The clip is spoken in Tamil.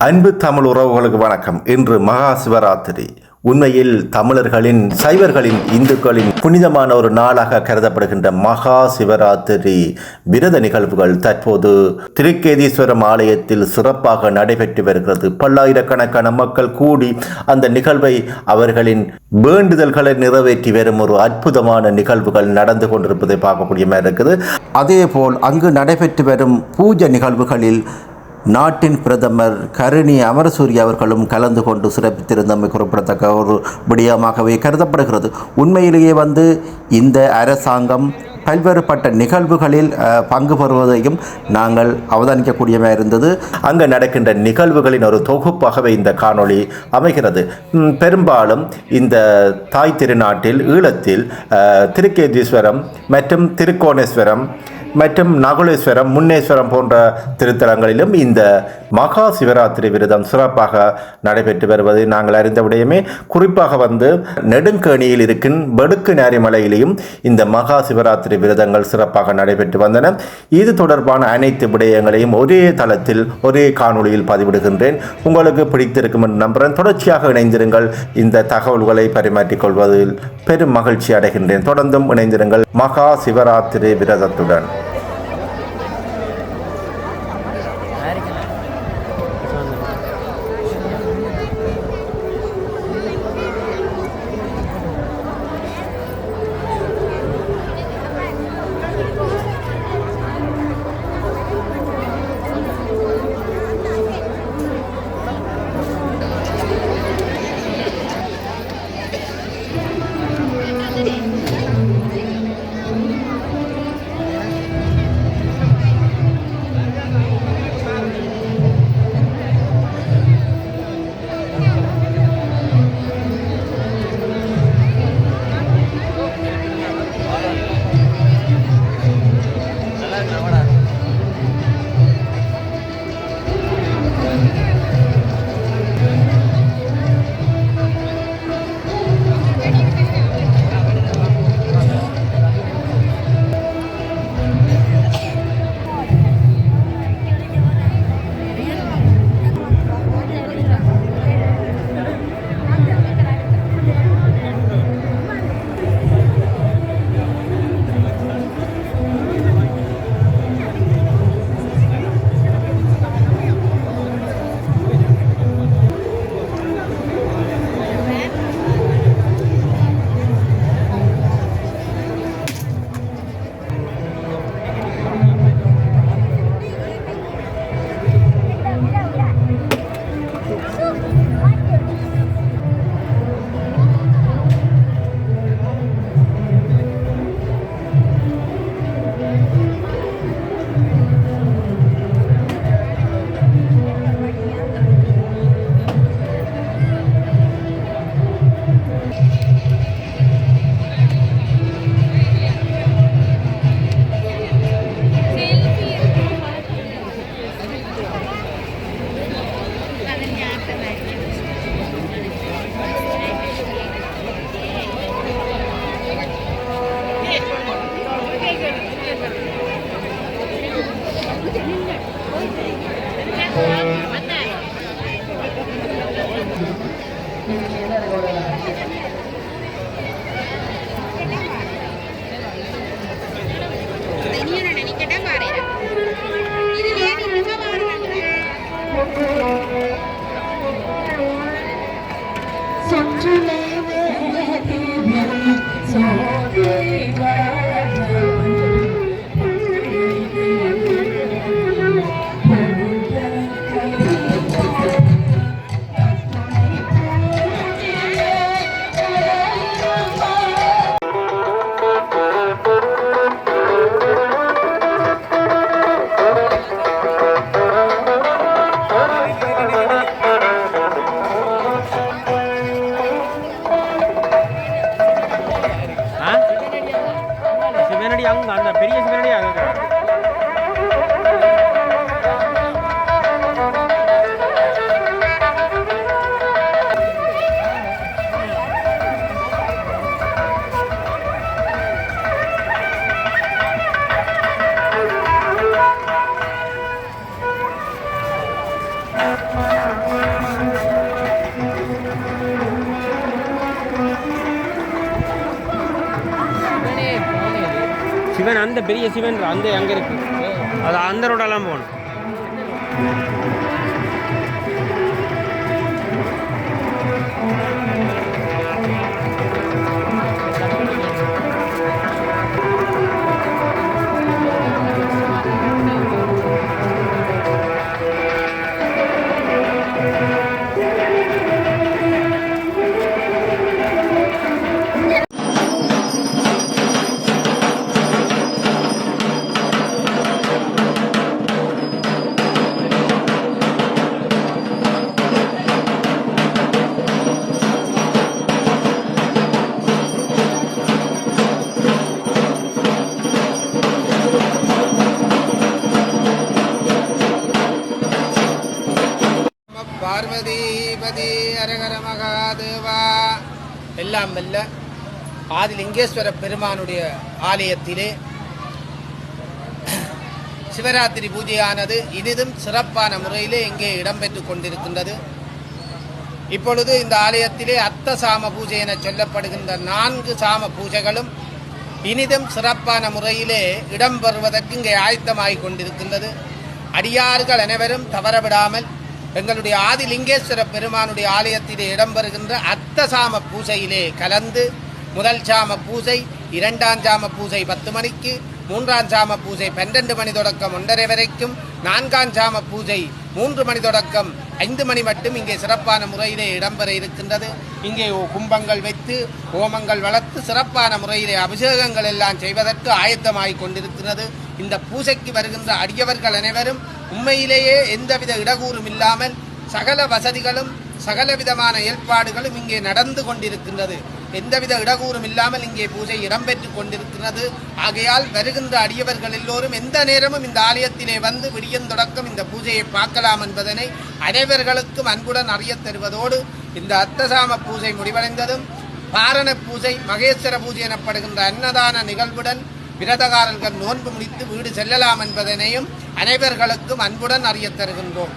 அன்பு தமிழ் உறவுகளுக்கு வணக்கம். இன்று மகா சிவராத்திரி. உண்மையில் தமிழர்களின், சைவர்களின், இந்துக்களின் புனிதமான ஒரு நாளாக கருதப்படுகின்ற மகா சிவராத்திரி விரத நிகழ்வுகள் தற்போது திருக்கேதீஸ்வரம் ஆலயத்தில் சிறப்பாக நடைபெற்று வருகிறது. பல்லாயிரக்கணக்கான மக்கள் கூடி அந்த நிகழ்வை அவர்களின் வேண்டுதல்களை நிறைவேற்றி வரும் ஒரு அற்புதமான நிகழ்வுகள் நடந்து கொண்டிருப்பதை பார்க்கக்கூடிய மாதிரி இருக்குது. அதேபோல் அங்கு நடைபெற்று வரும் பூஜை நிகழ்வுகளில் நாட்டின் பிரதமர் கருணி அமரசூரிய அவர்களும் கலந்து கொண்டு சிறப்பித்திருந்தமை குறிப்பிடத்தக்க ஒரு விடயமாகவே கருதப்படுகிறது. உண்மையிலேயே இந்த அரசாங்கம் பல்வேறுபட்ட நிகழ்வுகளில் பங்கு பெறுவதையும் நாங்கள் அவதானிக்கக்கூடியமாக இருந்தது. அங்கு நடக்கின்ற நிகழ்வுகளின் ஒரு தொகுப்பாகவே இந்த காணொளி அமைகிறது. பெரும்பாலும் இந்த தாய் திருநாட்டில், ஈழத்தில் திருக்கேதீஸ்வரம் மற்றும் திருக்கோணேஸ்வரம் மற்றும் நகுலேஸ்வரம், முன்னேஸ்வரம் போன்ற திருத்தலங்களிலும் இந்த மகா சிவராத்திரி விரதம் சிறப்பாக நடைபெற்று வருவதை நாங்கள் அறிந்த விடயமே. குறிப்பாக நெடுங்கேணியில் இருக்கும் வெடுக்கு நாரிமலையிலேயும் இந்த மகா சிவராத்திரி விரதங்கள் சிறப்பாக நடைபெற்று வந்தன. இது தொடர்பான அனைத்து விடயங்களையும் ஒரே தளத்தில், ஒரே காணொளியில் பதிவிடுகின்றேன். உங்களுக்கு பிடித்திருக்கும் என்று நம்புகிறேன். தொடர்ச்சியாக இணைந்திருங்கள். இந்த தகவல்களை பரிமாற்றிக் கொள்வதில் பெரும் மகிழ்ச்சி அடைகின்றேன். தொடர்ந்தும் இணைந்திருங்கள் மகா சிவராத்திரி விரதத்துடன். அந்த பெரிய சிவன் அங்கே இருக்கு. அது அந்த ரோடெல்லாம் போகணும். பார்வதிபதி அரகர மகாதேவா. எல்லாம் வல்ல ஆதிலிங்கேஸ்வர பெருமானுடைய ஆலயத்திலே சிவராத்திரி பூஜையானது இனிதும் சிறப்பான முறையிலே இங்கே இடம்பெற்று கொண்டிருக்கின்றது. இப்பொழுது இந்த ஆலயத்திலே அர்த்த சாம பூஜை என சொல்லப்படுகின்ற 4 சாம பூஜைகளும் இனிதும் சிறப்பான முறையிலே இடம்பெறுவதற்கு இங்கே ஆயத்தமாகிக் கொண்டிருக்கின்றது. அடியார்கள் அனைவரும் தவறவிடாமல் எங்களுடைய ஆதிலிங்கேஸ்வர பெருமானுடைய ஆலயத்திலே இடம்பெறுகின்ற அர்த்த சாம பூஜையிலே கலந்து முதல் சாம பூஜை, 2ஆம் சாம பூஜை 10 மணிக்கு, 3ஆம் சாம பூஜை 12 மணி தொடக்கம் 1:30 வரைக்கும், 4ஆம் சாம பூஜை 3 மணி தொடக்கம் 5 மணி மட்டும் இங்கே சிறப்பான முறையிலே இடம்பெற இருக்கின்றது. இங்கே கும்பங்கள் வைத்து ஹோமங்கள் வளர்த்து சிறப்பான முறையிலே அபிஷேகங்கள் எல்லாம் செய்வதற்கு ஆயத்தமாகிக் கொண்டிருக்கிறது. இந்த பூஜைக்கு வருகின்ற அடியவர்கள் அனைவரும் உண்மையிலேயே எந்தவித இடகூறும் இல்லாமல் சகல வசதிகளும் சகல விதமான ஏற்பாடுகளும் இங்கே நடந்து கொண்டிருக்கின்றது. எந்தவித இடகூறும் இல்லாமல் இங்கே பூஜை இடம்பெற்று கொண்டிருக்கிறது. ஆகையால் வருகின்ற அடியவர்கள் எல்லோரும் எந்த நேரமும் இந்த ஆலயத்திலே வந்து விடியன் தொடக்கம் இந்த பூஜையை பார்க்கலாம் என்பதனை அனைவர்களுக்கும் அன்புடன் அறியத் தருவதோடு, இந்த அர்த்தசாம பூஜை முடிவடைந்ததும் பாரண பூஜை, மகேஸ்வர பூஜை எனப்படுகின்ற அன்னதான நிகழ்வுடன் விரதகாரர்கள் நோன்பு முடித்து வீடு செல்லலாம் என்பதனையும் அனைவர்களுக்கும் அன்புடன் அறியத் தருகின்றோம்.